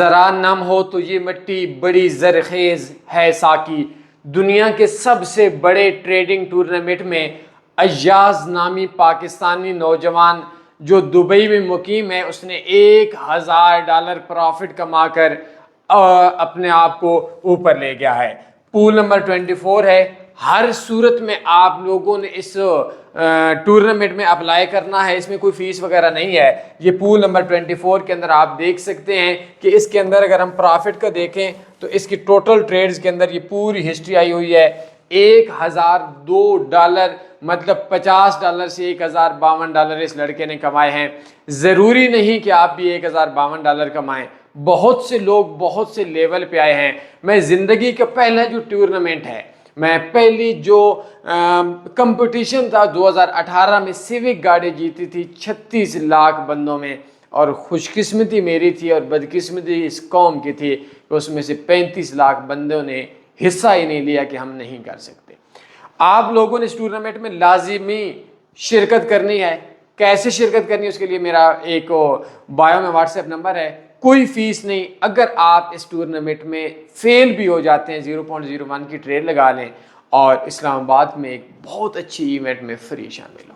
ذرا نم ہو تو یہ مٹی بڑی زرخیز ہے ساکی۔ دنیا کے سب سے بڑے ٹریڈنگ ٹورنامنٹ میں ایاز نامی پاکستانی نوجوان جو دبئی میں مقیم ہے، اس نے $1000 پروفٹ کما کر اپنے آپ کو اوپر لے گیا ہے۔ پول نمبر 24 ہے۔ ہر صورت میں آپ لوگوں نے اس ٹورنامنٹ میں اپلائی کرنا ہے، اس میں کوئی فیس وغیرہ نہیں ہے۔ یہ پول نمبر 24 کے اندر آپ دیکھ سکتے ہیں کہ اس کے اندر اگر ہم پروفٹ کا دیکھیں تو اس کی ٹوٹل ٹریڈز کے اندر یہ پوری ہسٹری آئی ہوئی ہے۔ $1002 مطلب $50 سے $1052 اس لڑکے نے کمائے ہیں۔ ضروری نہیں کہ آپ بھی $1052 کمائیں، بہت سے لوگ بہت سے لیول پہ آئے ہیں۔ میں زندگی کا پہلا جو ٹورنامنٹ ہے، میں پہلی جو کمپٹیشن تھا 2018 میں سیوک گاڑی جیتی تھی 36 لاکھ بندوں میں، اور خوش قسمتی میری تھی اور بدقسمتی اس قوم کی تھی کہ اس میں سے 35 لاکھ بندوں نے حصہ ہی نہیں لیا کہ ہم نہیں کر سکتے۔ آپ لوگوں نے اس ٹورنامنٹ میں لازمی شرکت کرنی ہے۔ کیسے شرکت کرنی ہے اس کے لیے میرا ایک بایو میں واٹس ایپ نمبر ہے، کوئی فیس نہیں۔ اگر آپ اس ٹورنامنٹ میں فیل بھی ہو جاتے ہیں 0.01 کی ٹریڈ لگا لیں اور اسلام آباد میں ایک بہت اچھی ایونٹ میں فری شامل ہوں۔